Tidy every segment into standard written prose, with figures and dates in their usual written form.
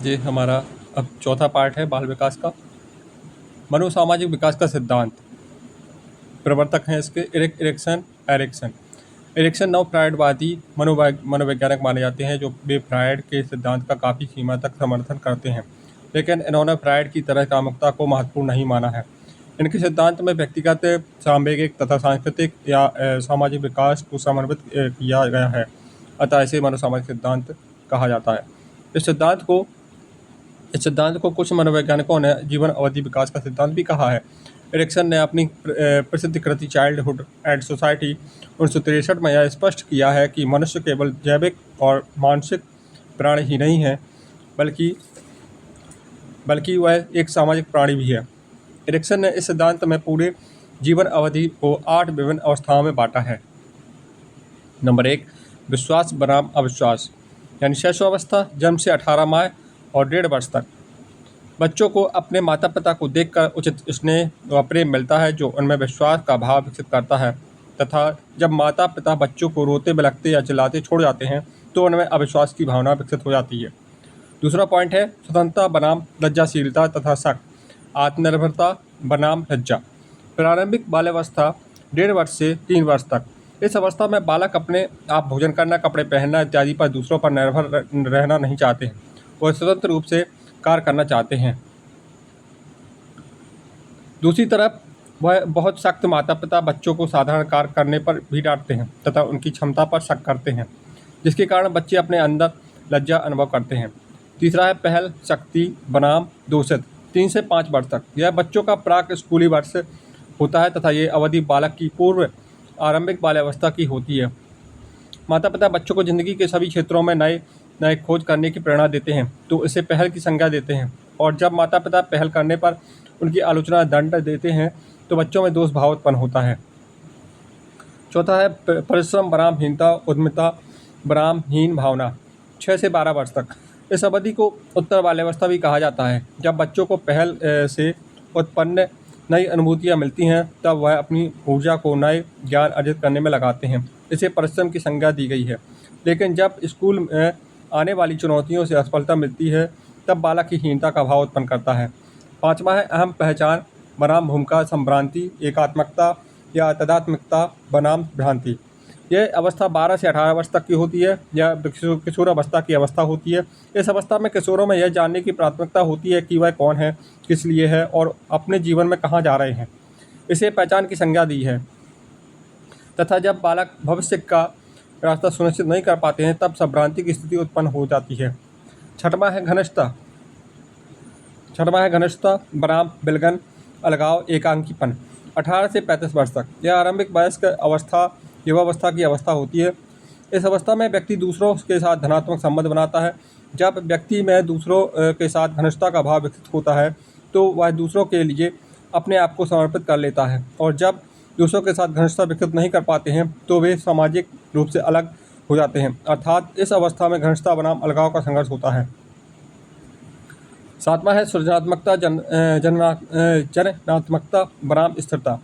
ये हमारा अब चौथा पार्ट है बाल विकास का। मनोसामाजिक विकास का सिद्धांत। प्रवर्तक हैं इसके एरिक्सन। एरिक्सन नव फ्रायडवादी मनोवैज्ञानिक माने जाते हैं जो वे फ्रायड के सिद्धांत का काफ़ी सीमा तक समर्थन करते हैं, लेकिन इन्होंने फ्रायड की तरह कामुकता को महत्वपूर्ण नहीं माना है। इनके सिद्धांत में व्यक्तिगत, सामवेगिक तथा सांस्कृतिक या सामाजिक विकास को समन्वित किया गया है, अतः इसे मनोसामाजिक सिद्धांत कहा जाता है। इस सिद्धांत को कुछ मनोवैज्ञानिकों ने जीवन अवधि विकास का सिद्धांत भी कहा है। एरिक्सन ने अपनी प्रसिद्ध कृति चाइल्डहुड एंड सोसाइटी 1963 में यह स्पष्ट किया है कि मनुष्य केवल जैविक और मानसिक प्राणी ही नहीं है, बल्कि वह एक सामाजिक प्राणी भी है। एरिक्सन ने इस सिद्धांत में पूरे जीवन अवधि को 8 विभिन्न अवस्थाओं में बांटा है। नंबर 1, विश्वास बनाम अविश्वास, यानी शैशवावस्था, जन्म से 18 माह और 1.5 वर्ष तक। बच्चों को अपने माता पिता को देखकर उचित स्नेह व प्रेम मिलता है जो उनमें विश्वास का भाव विकसित करता है, तथा जब माता पिता बच्चों को रोते बिलखते या चिल्लाते छोड़ जाते हैं तो उनमें अविश्वास की भावना विकसित हो जाती है। दूसरा पॉइंट है स्वतंत्रता बनाम लज्जाशीलता तथा शक, आत्मनिर्भरता बनाम लज्जा। प्रारंभिक बाल्यावस्था 1.5 वर्ष से 3 वर्ष तक। इस अवस्था में बालक अपने आप भोजन करना, कपड़े पहनना इत्यादि पर दूसरों पर निर्भर रहना नहीं चाहते हैं, वह स्वतंत्र रूप से कार्य करना चाहते हैं। दूसरी तरफ वह बहुत सख्त माता पिता बच्चों को साधारण कार्य करने पर भी डांटते हैं तथा उनकी क्षमता पर शक करते हैं, जिसके कारण बच्चे अपने अंदर लज्जा अनुभव करते हैं। तीसरा है पहल शक्ति बनाम दूषित, 3 से 5 वर्ष तक। यह बच्चों का प्राक स्कूली वर्ष होता है तथा ये अवधि बालक की पूर्व आरंभिक बाल्यावस्था की होती है। माता पिता बच्चों को जिंदगी के सभी क्षेत्रों में नए खोज करने की प्रेरणा देते हैं तो इसे पहल की संज्ञा देते हैं, और जब माता पिता पहल करने पर उनकी आलोचना दंड देते हैं तो बच्चों में दोष भाव उत्पन्न होता है। चौथा है परिश्रम बनाम हीनता, उद्यमिता बनाम हीन भावना, 6 से 12 वर्ष तक। इस अवधि को उत्तर बाल्यावस्था भी कहा जाता है। जब बच्चों को पहल से उत्पन्न नई अनुभूतियाँ मिलती हैं तब वह अपनी ऊर्जा को नए ज्ञान अर्जित करने में लगाते हैं, इसे परिश्रम की संज्ञा दी गई है। लेकिन जब स्कूल में आने वाली चुनौतियों से असफलता मिलती है तब बालक की हीनता का भाव उत्पन्न करता है। पाँचवा है अहम पहचान बनाम भूमिका संभ्रांति, एकात्मकता या तदात्मिकता बनाम भ्रांति। यह अवस्था 12 से 18 वर्ष तक की होती है। यह किशोर अवस्था की अवस्था होती है। इस अवस्था में किशोरों में यह जानने की प्राथमिकता होती है कि वह कौन है, किस लिए है और अपने जीवन में कहाँ जा रहे हैं। इसे पहचान की संज्ञा दी है तथा जब बालक भविष्य का रास्ता सुनिश्चित नहीं कर पाते हैं तब संभ्रांति की स्थिति उत्पन्न हो जाती है। छठवां है घनिष्ठता बनाम विलगन, अलगाव, एकांकीपन, 18 से 35 वर्ष तक। यह आरंभिक वयस्क अवस्था युवावस्था की अवस्था होती है। इस अवस्था में व्यक्ति दूसरों के साथ धनात्मक संबंध बनाता है। जब व्यक्ति में दूसरों के साथ घनिष्ठता का भाव विकसित होता है तो वह दूसरों के लिए अपने आप को समर्पित कर लेता है, और जब दूसरों के साथ घनिष्ठता विकसित नहीं कर पाते हैं तो वे सामाजिक रूप से अलग हो जाते हैं, अर्थात इस अवस्था में घनिष्ठता बनाम अलगाव का संघर्ष होता है। सातवां है सृजनात्मकता जननात्मकता बनाम स्थिरता,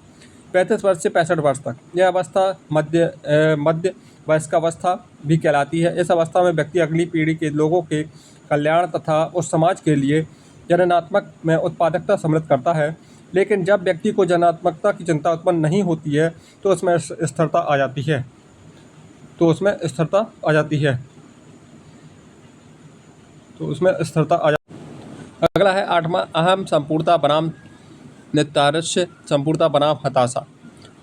35 वर्ष से 65 वर्ष तक। यह अवस्था मध्य वयस्क अवस्था भी कहलाती है। इस अवस्था में व्यक्ति अगली पीढ़ी के लोगों के कल्याण तथा उस समाज के लिए जननात्मक में उत्पादकता समृद्ध करता है। लेकिन जब व्यक्ति को जननात्मकता की चिंता उत्पन्न नहीं होती है तो उसमें स्थिरता आ जाती है। अगला है 8वां अहम संपूर्णता बनाम नितारस्य, संपूर्णता बनाम हताशा,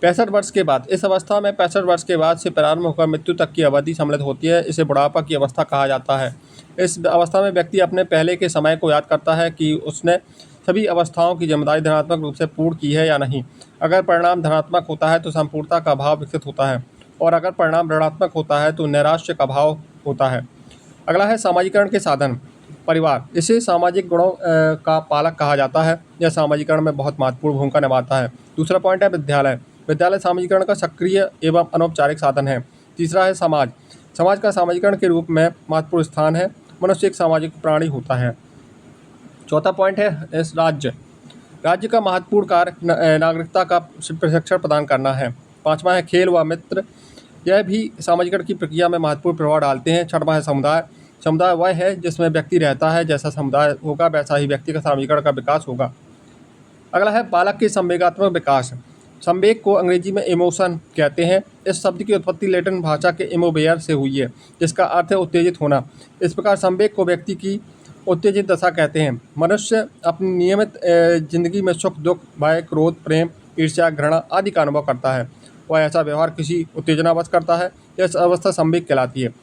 65 वर्ष के बाद। इस अवस्था में 65 वर्ष के बाद से प्रारंभ होकर मृत्यु तक की अवधि सम्मिलित होती है। इसे बुढ़ापा की अवस्था कहा जाता है। इस अवस्था में व्यक्ति अपने पहले के समय को याद करता है कि उसने सभी अवस्थाओं की जिम्मेदारी धनात्मक रूप से पूर्ण की है या नहीं। अगर परिणाम धनात्मक होता है तो संपूर्णता का भाव विकसित होता है, और अगर परिणाम ऋणात्मक होता है तो नैराश्य का भाव होता है। अगला है सामाजिकरण के साधन, परिवार। इसे सामाजिक गुणों का पालक कहा जाता है। यह सामाजिकरण में बहुत महत्वपूर्ण भूमिका निभाता है। दूसरा पॉइंट है विद्यालय। विद्यालय सामाजिकरण का सक्रिय एवं अनौपचारिक साधन है। तीसरा है समाज। समाज का सामाजिकरण के रूप में महत्वपूर्ण स्थान है। मनुष्य एक सामाजिक प्राणी होता है। चौथा पॉइंट है राज्य। राज्य का महत्वपूर्ण कार्य नागरिकता का प्रशिक्षण प्रदान करना है। पाँचवा है खेल व मित्र। यह भी सामाजिकरण की प्रक्रिया में महत्वपूर्ण प्रभाव डालते हैं। छठवां है समुदाय। समुदाय वह है जिसमें व्यक्ति रहता है, जैसा समुदाय होगा वैसा ही व्यक्ति का सामाजिकरण का विकास होगा। अगला है बालक के संवेगात्मक विकास। संवेग को अंग्रेजी में इमोशन कहते हैं। इस शब्द की उत्पत्ति लैटिन भाषा के इमोवेयर से हुई है, जिसका अर्थ है उत्तेजित होना। इस प्रकार संवेग को व्यक्ति की उत्तेजित दशा कहते हैं। मनुष्य अपनी नियमित जिंदगी में सुख, दुख, भय, क्रोध, प्रेम, ईर्ष्या, घृणा आदि का अनुभव करता है। वह ऐसा व्यवहार किसी उत्तेजनावश करता है। यह अवस्था संवेग कहलाती है।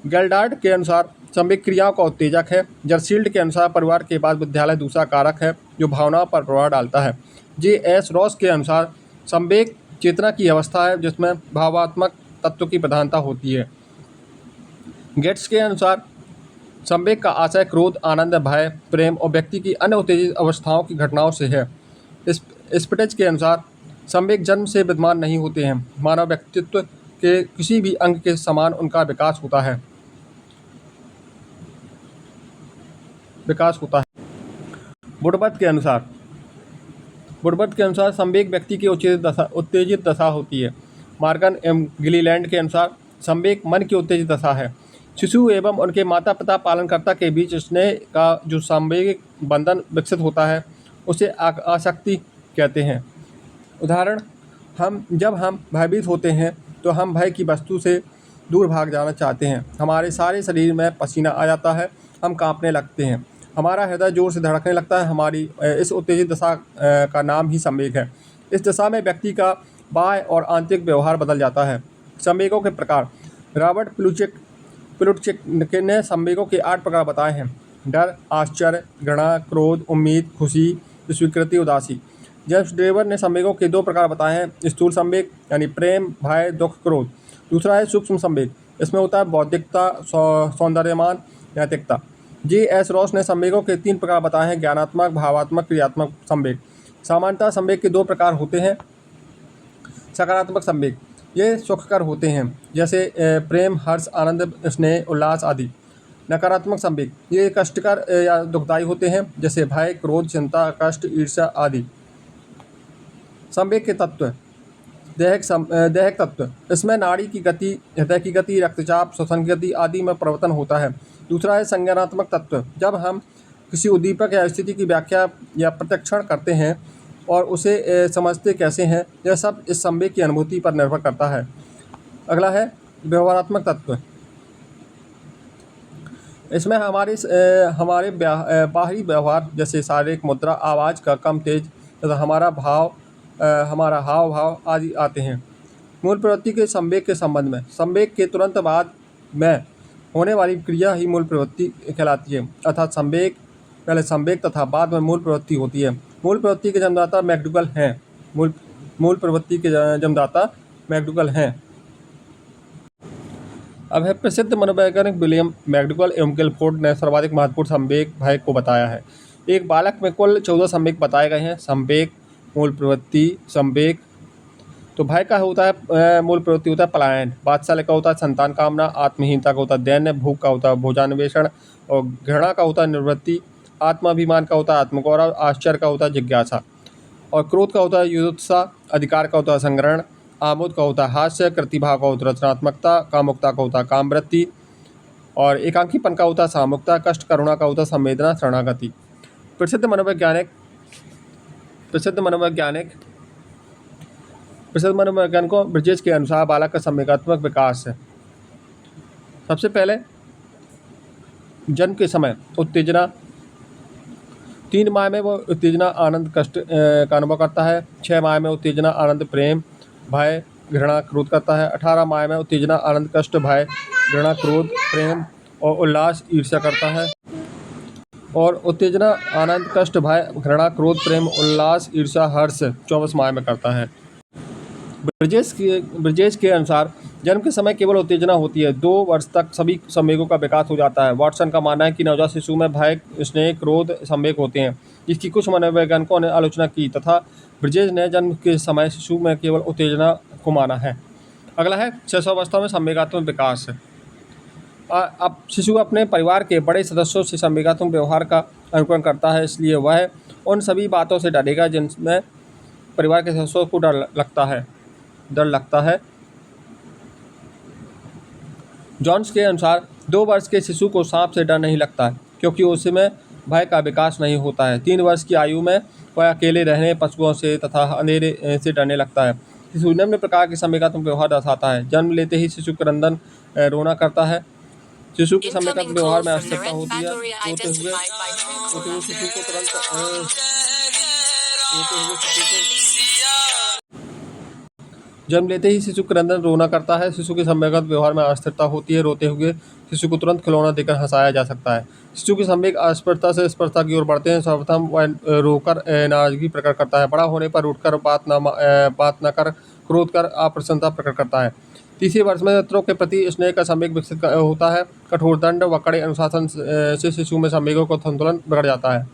गेल्डार्ड के अनुसार संवेग क्रियाओं का उत्तेजक है। जरसील्ड के अनुसार परिवार के बाद विद्यालय दूसरा कारक है जो भावनाओं पर प्रभाव डालता है। J.S. रॉस के अनुसार संवेग चेतना की अवस्था है जिसमें भावात्मक तत्व की प्रधानता होती है। गेट्स के अनुसार संवेग का आशय क्रोध, आनंद, भय, प्रेम और व्यक्ति की अन्य उत्तेजित अवस्थाओं की घटनाओं से है। स्पिटेज के अनुसार संवेग जन्म से विद्यमान नहीं होते हैं। मानव व्यक्तित्व के किसी भी अंग के समान उनका विकास होता है। वुडवर्थ के अनुसार संवेग व्यक्ति की उत्तेजित दशा होती है। मॉर्गन एम गिलीलैंड के अनुसार संवेग मन की उत्तेजित दशा है। शिशु एवं उनके माता पिता पालनकर्ता के बीच स्नेह का जो सांवेगिक बंधन विकसित होता है उसे आसक्ति कहते हैं। उदाहरण, जब हम भयभीत होते हैं तो हम भय की वस्तु से दूर भाग जाना चाहते हैं। हमारे सारे शरीर में पसीना आ जाता है, हम कांपने लगते हैं, हमारा हृदय जोर से धड़कने लगता है। हमारी इस उत्तेजित दशा का नाम ही संवेग है। इस दशा में व्यक्ति का बाह्य और आंतरिक व्यवहार बदल जाता है। संवेगों के प्रकार। रॉबर्ट प्लुटचिक ने संवेगों के 8 प्रकार बताए हैं। डर, आश्चर्य, घृणा, क्रोध, उम्मीद, खुशी, स्वीकृति, उदासी। जेम्स ड्रेवर ने संवेगों के 2 प्रकार बताए हैं। स्थूल संवेग यानी प्रेम, भय, दुख, क्रोध। दूसरा है सूक्ष्म संवेग। इसमें होता है बौद्धिकता, सौंदर्यमान, नैतिकता। J.S. रॉस ने संवेगों के 3 प्रकार बताए हैं। ज्ञानात्मक, भावात्मक, क्रियात्मक संवेग। सामान्यतः संवेग के 2 प्रकार होते हैं। सकारात्मक संवेग, ये सुखकर होते हैं जैसे प्रेम, हर्ष, आनंद, स्नेह, उल्लास आदि। नकारात्मक संवेग, ये कष्टकर या दुखदायी होते हैं जैसे भय, क्रोध, चिंता, कष्ट, ईर्ष्या आदि। संवेग के तत्व। दैहिक तत्व, इसमें नाड़ी की गति, हृदय की गति, रक्तचाप, श्वसन की गति आदि में परिवर्तन होता है। दूसरा है संज्ञानात्मक तत्व। जब हम किसी उद्दीपक या स्थिति की व्याख्या या प्रत्यक्षण करते हैं और उसे समझते कैसे हैं, यह सब इस संवेग की अनुभूति पर निर्भर करता है। अगला है व्यवहारात्मक तत्व। इसमें हमारे बाहरी व्यवहार जैसे शारीरिक मुद्रा, आवाज़ का कम तेज तथा हमारा हाव भाव आदि आते हैं। मूल प्रवृत्ति के संवेग के संबंध में। संवेग के तुरंत बाद में होने वाली क्रिया ही मूल प्रवृत्ति कहलाती है। अर्थात पहले संवेग तथा बाद में मूल प्रवृत्ति होती है। मूल प्रवृत्ति के जन्मदाता मैकडूगल हैं। मूल प्रवृत्ति के जन्मदाता मैकडूगल हैं। अब है प्रसिद्ध मनोवैज्ञानिक विलियम मैकडूगल एवं गिलफोर्ड ने सर्वाधिक महत्वपूर्ण संवेग भय को बताया है। एक बालक में कुल 14 संवेग बताए गए हैं। संवेग, मूल प्रवृत्ति, संवेग। तो भय का होता है मूल प्रवृत्ति होता है पलायन, वात्सल्य का होता है संतान कामना, आत्महीनता का होता है दैन्य, भूख का होता है भोजनान्वेषण और घृणा का होता है निवृत्ति, आत्माभिमान का होता है आत्मगौरव, आश्चर्य का होता है जिज्ञासा और क्रोध का होता है युयुत्सा, अधिकार का होता है संग्रहण, आमोद का होता है हास्य, कृतिभाव का होता है रचनात्मकता, कामुकता का होता है कामवृत्ति और एकांकीपन का होता है सामुकता, कष्ट करुणा का होता है संवेदना, शरणागति। प्रसिद्ध मनोवैज्ञानिकों ब्रिजेश के अनुसार बालक का संवेगात्मक विकास है। सबसे पहले जन्म के समय उत्तेजना, 3 माह में वो उत्तेजना आनंद कष्ट का अनुभव करता है। 6 माह में उत्तेजना आनंद प्रेम भय घृणा क्रोध करता है। 18 माह में उत्तेजना आनंद कष्ट भय घृणा क्रोध प्रेम और उल्लास ईर्ष्या करता है। और उत्तेजना आनंद कष्ट भय घृणा क्रोध प्रेम उल्लास ईर्ष्या हर्ष 24 माह में करता है। ब्रिजेश के अनुसार जन्म के समय केवल उत्तेजना होती है। 2 वर्ष तक सभी संवेगों का विकास हो जाता है। वॉटसन का मानना है कि नवजात शिशु में भय, स्नेह, क्रोध संवेग होते हैं, जिसकी कुछ मनोवैज्ञानिकों ने आलोचना की तथा ब्रिजेश ने जन्म के समय शिशु में केवल उत्तेजना को माना है। अगला है शैशवावस्था में संवेगात्मक विकास। अब शिशु अपने परिवार के बड़े सदस्यों से संवेगात्मक व्यवहार का अनुकरण करता है, इसलिए वह उन सभी बातों से डरेगा जिनमें परिवार के सदस्यों को डर लगता है। जॉन्स के अनुसार 2 वर्ष के शिशु को सांप से डर नहीं लगता है, क्योंकि उसमें भय का विकास नहीं होता है। 3 वर्ष की आयु में वह अकेले रहने, पशुओं से तथा अंधेरे से डरने लगता है। शिशु निम्न प्रकार के संवेगात्मक व्यवहार दर्शाता है। जन्म लेते ही शिशु क्रंदन रोना करता है। शिशु के संवेगात्मक व्यवहार में अस्थिरता होती है। रोते हुए शिशु को जन्म लेते ही शिशु क्रंदन रोना करता है। शिशु के संवेगत व्यवहार में अस्थिरता होती है। रोते हुए शिशु को तुरंत खिलौना देकर हंसाया जा सकता है। शिशु के संवेग अस्पष्टता से स्पष्टता की ओर बढ़ते हैं। सर्वप्रथम वह रोकर नाराजगी प्रकट करता है। बड़ा होने पर उठकर बात न कर क्रोध कर अप्रसन्नता प्रकट करता है। तीसरे वर्ष में मित्रों के प्रति स्नेह का संवेग विकसित होता है। कठोर दंड व कड़े अनुशासन से शिशु में संवेगों का संतुलन बिगड़ जाता है।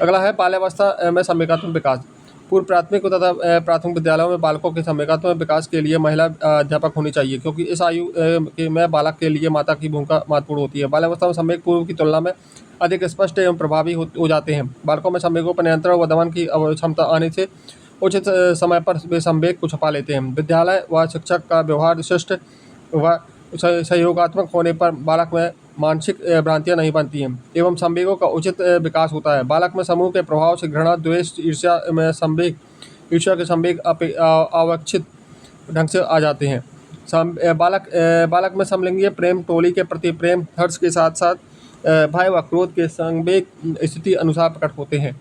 अगला है बाल्यावस्था में संवेगात्मक विकास। पूर्व प्राथमिक तथा प्राथमिक विद्यालयों में बालकों के संवेगात्मक विकास के लिए महिला अध्यापक होनी चाहिए, क्योंकि इस आयु में बालक के लिए माता की भूमिका महत्वपूर्ण होती है। बाल्यावस्था में संवेग पूर्व की तुलना में अधिक स्पष्ट एवं प्रभावी हो जाते हैं। बालकों में संवेगों पर नियंत्रण व दमन की क्षमता आने से उचित समय पर वे संवेग को छुपा लेते हैं। विद्यालय व शिक्षक का व्यवहार शिष्ट व सहयोगात्मक होने पर बालक में मानसिक भ्रांतियाँ नहीं बनती हैं एवं संवेगों का उचित विकास होता है। बालक में समूह के प्रभाव से घृणा, द्वेष, ईर्ष्या के संवेग अवांछित ढंग से आ जाते हैं। बालक में समलिंगीय प्रेम, टोली के प्रति प्रेम, हर्ष के साथ साथ भय व क्रोध के संवेग स्थिति अनुसार प्रकट होते हैं।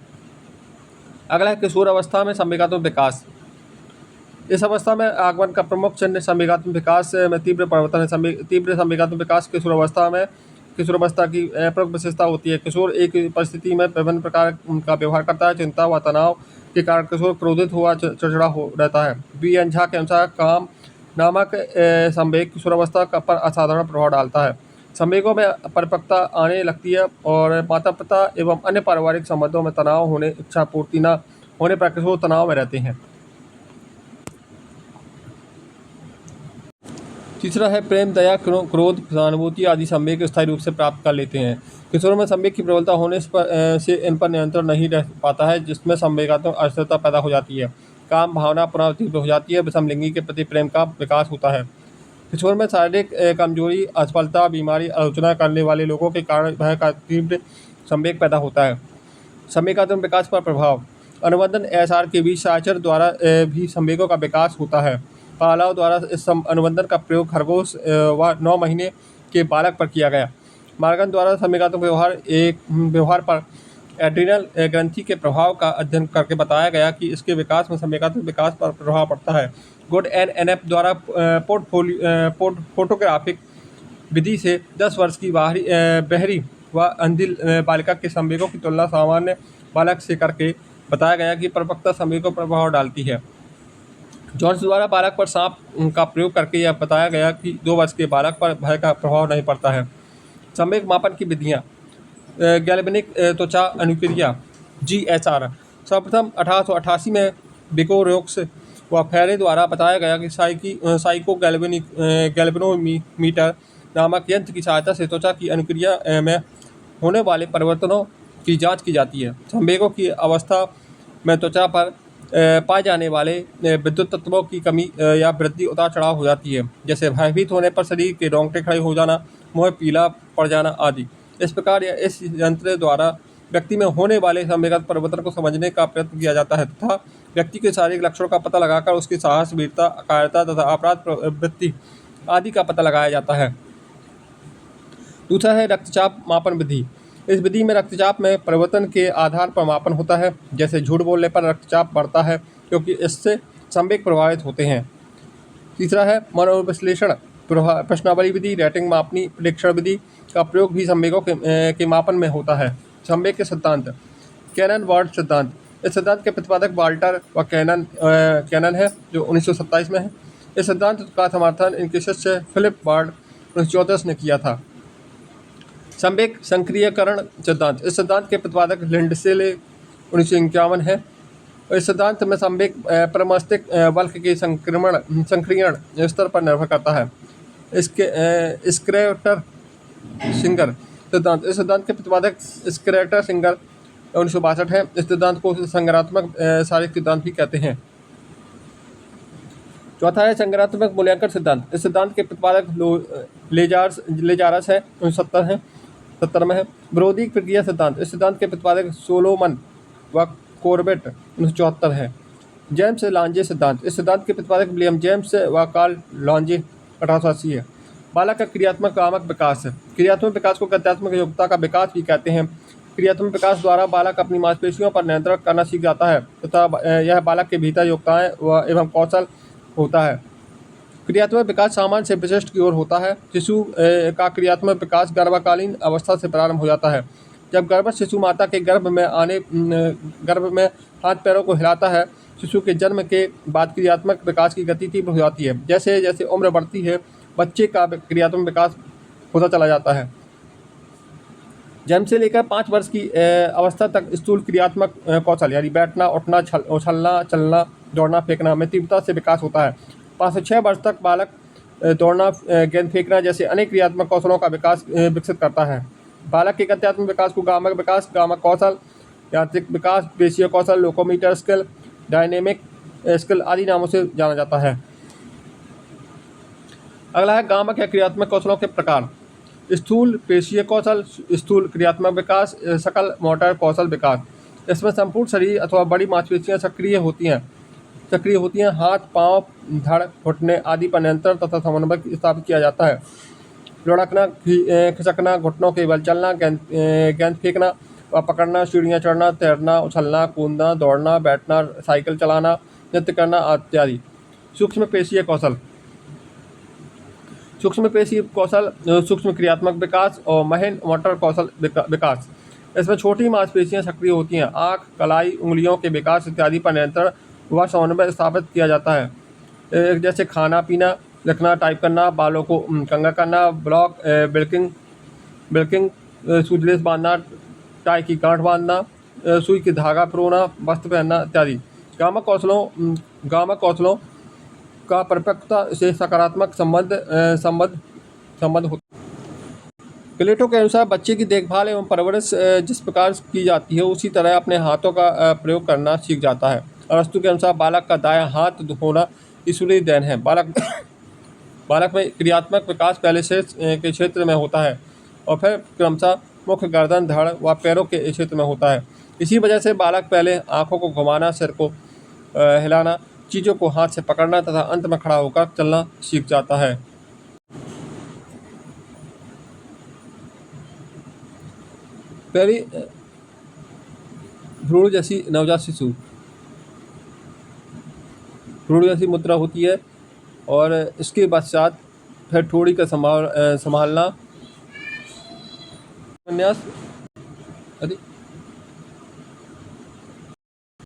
अगला है किशोर अवस्था में संवेगात्मक विकास। इस अवस्था में आगमन का प्रमुख चिन्ह संवेगात्मक विकास में तीव्र परिवर्तन है। तीव्र संवेगात्मक विकास किशोर अवस्था की प्रमुख विशेषता होती है। किशोर एक परिस्थिति में विभिन्न प्रकार का व्यवहार करता है। चिंता व तनाव के कारण किशोर क्रोधित हुआ चिड़चिड़ा हो रहता है। बी एन झा के अनुसार काम नामक संवेग किशोर अवस्था पर असाधारण प्रभाव डालता है। संवेगों में परिपक्वता आने लगती है और माता पिता एवं अन्य पारिवारिक संबंधों में तनाव होने, इच्छा पूर्ति न होने पर किशोर तनाव में रहते हैं। तीसरा है प्रेम, दया, क्रोध, सहानुभूति आदि संवेग स्थायी रूप से प्राप्त कर लेते हैं। किशोरों में संवेग की प्रबलता होने से इन पर नियंत्रण नहीं रह पाता है, जिसमें संवेगात्मक अस्थिरता पैदा हो जाती है। काम भावना पुनः तीव्र हो जाती है। समलिंगी के प्रति प्रेम का विकास होता है। किशोर में शारीरिक कमजोरी, असफलता, बीमारी, आलोचना करने वाले लोगों के कारण भय का तीव्र संवेग पैदा होता है। संवेगात्मक विकास पर प्रभाव। अनुबंधन एसआर के बीच साचर द्वारा भी संवेगों का विकास होता है। पालाव द्वारा इस अनुबंधन का प्रयोग खरगोश व 9 महीने के बालक पर किया गया। मार्गन द्वारा संवेगात्मक व्यवहार पर एड्रिनल ग्रंथि के प्रभाव का अध्ययन करके बताया गया कि इसके विकास में संवेगात्मक विकास पर प्रभाव पड़ता है। गुड एंड एनएफ द्वारा फोटोग्राफिक विधि से 10 वर्ष की बहरी व अंधी बालिका के संवेगों की तुलना सामान्य बालक से करके बताया गया कि परिपक्वता संवेगों पर प्रभाव डालती है। जॉन्स द्वारा बालक पर सांप का प्रयोग करके यह बताया गया कि 2 वर्ष के बालक पर भय का प्रभाव नहीं पड़ता है। संवेग मापन की विधियाँ। गैल्वेनिक त्वचा अनुक्रिया GHR। सर्वप्रथम 1888 में बिकोरोक्स व फेरे द्वारा बताया गया कि साइको गैल्वेनोमीटर नामक यंत्र की सहायता से त्वचा की अनुक्रिया में होने वाले परिवर्तनों की जांच की जाती है। संवेगों की अवस्था में त्वचा पर पाए जाने वाले विद्युत तत्वों की कमी या वृद्धि उतार चढ़ाव हो जाती है, जैसे भयभीत होने पर शरीर के रोंगटे खड़े हो जाना, मुँह पीला पड़ जाना आदि। इस प्रकार इस यंत्र द्वारा व्यक्ति में होने वाले संवेगात्मक परिवर्तन को समझने का प्रयत्न किया जाता है तथा व्यक्ति के शारीरिक लक्षणों का पता लगाकर उसकी साहस, वीरता, कायरता तथा अपराध प्रवृत्ति आदि का पता लगाया जाता है। दूसरा है रक्तचाप मापन विधि। इस विधि में रक्तचाप में परिवर्तन के आधार पर मापन होता है, जैसे झूठ बोलने पर रक्तचाप बढ़ता है क्योंकि इससे संवेग प्रभावित होते हैं। तीसरा है मनोविश्लेषण प्रश्नावली विधि। रेटिंग मापनी प्रेक्षण विधि का प्रयोग भी संवेगों के मापन में होता है। संवेग के सिद्धांत। कैनन वार्ड सिद्धांत। इस सिद्धांत के प्रतिपादक वाल्टर व कैनन है, जो 1927 में है। इस सिद्धांत का समर्थन इनके शिष्य फिलिप वार्ड 1934 ने किया था। संवेग संक्रियकरण सिद्धांत। इस सिद्धांत के प्रतिपादक लिंडसे 1951 है। इस सिद्धांत में संवेग परमस्तिक बल्क के संक्रियण स्तर पर निर्भर करता है। स्क्रेटर सिंगर सिद्धांत। इस सिद्धांत के प्रतिपादक स्क्रेटर सिंगर 1962 है। इस सिद्धांत को संज्ञानात्मक शारीरिक सिद्धांत भी कहते हैं। चौथा है संज्ञानात्मक मूल्यांकन सिद्धांत। इस सिद्धांत के प्रतिपादक लेजारस है, 1970 में है। विरोधी प्रक्रिया सिद्धांत। इस सिद्धांत के प्रतिपादक सोलोमन व कॉर्बेट 1974 है। जेम्स लांजे सिद्धांत। इस सिद्धांत के प्रतिपादक विलियम जेम्स व कार्ल लांजे 1880 है। बालक का क्रियात्मक कामक विकास। क्रियात्मक विकास को गत्यात्मक योग्यता का विकास भी कहते हैं। क्रियात्मक विकास द्वारा बालक अपनी मांसपेशियों पर नियंत्रण करना सीख जाता है तथा यह बालक के भीतर योग्यताएं एवं कौशल होता है। क्रियात्मक विकास सामान्य से विशिष्ट की ओर होता है। शिशु का क्रियात्मक विकास गर्भकालीन अवस्था से प्रारंभ हो जाता है। जब गर्भस्थ शिशु माता के गर्भ में हाथ पैरों को हिलाता है। शिशु के जन्म के बाद क्रियात्मक विकास की गति तीव्र हो जाती है। जैसे जैसे उम्र बढ़ती है बच्चे का क्रियात्मक विकास होता चला जाता है। जन्म से लेकर 5 वर्ष की अवस्था तक स्थूल क्रियात्मक कौशल यानी बैठना, उठना, उछलना, चलना, दौड़ना, फेंकना में तीव्रता से विकास होता है। 5 से 6 वर्ष तक बालक दौड़ना, गेंद फेंकना जैसे अनेक क्रियात्मक कौशलों का विकास विकसित करता है। बालक के गत्यात्मक विकास को गामक विकास, गामक कौशल, यांत्रिक विकास, पेशीय कौशल, लोकोमीटर स्किल, डायनेमिक स्किल आदि नामों से जाना जाता है। अगला है गामक या क्रियात्मक कौशलों के प्रकार। स्थूल पेशीय कौशल, स्थूल क्रियात्मक विकास, सकल मोटर कौशल विकास। इसमें संपूर्ण शरीर अथवा बड़ी मांसपेशियां सक्रिय होती हैं। हाथ, पांव, धड़, घुटने आदि पर नियंत्रण तथा समन्वय स्थापित किया जाता है। लुढ़कना, खिसकना, घुटनों के बल चलना, गेंद फेंकना व पकड़ना, सीढ़ियाँ चढ़ना, तैरना, उछलना, कूदना, दौड़ना, बैठना, साइकिल चलाना, नृत्य करना इत्यादि। सूक्ष्म पेशीय कौशल। सूक्ष्म पेशीय कौशल, सूक्ष्म क्रियात्मक विकास और महीन मोटर कौशल विकास। इसमें छोटी मांसपेशियां सक्रिय होती हैं। आँख, कलाई, उंगलियों के विकास इत्यादि पर नियंत्रण व समन्वय स्थापित किया जाता है। जैसे खाना पीना, लिखना, टाइप करना, बालों को कंघा करना, बिल्किंग, सूतलेस बांधना, टाई की गांठ बांधना, सुई की धागा पिरोना, वस्त्र पहनना इत्यादि। गामक कौशलों का परिपक्वता से सकारात्मक संबंध होता है। प्लेटो के अनुसार बच्चे की देखभाल एवं परवरिश जिस प्रकार की जाती है उसी तरह अपने हाथों का प्रयोग करना सीख जाता है। अरस्तु के अनुसार बालक का दायां हाथ होना ईश्वरीय देन है। बालक में क्रियात्मक विकास पहले से के क्षेत्र में होता है और फिर क्रमशः मुख, गर्दन, धड़ व पैरों के क्षेत्र में होता है। इसी वजह से बालक पहले आँखों को घुमाना, सिर को हिलाना, चीज़ों को हाथ से पकड़ना तथा अंत में खड़ा होकर चलना सीख जाता है। पहली भ्रूण जैसी नवजात शिशु, भ्रूण जैसी मुद्रा होती है और इसके पश्चात फिर ठोड़ी का संभालना,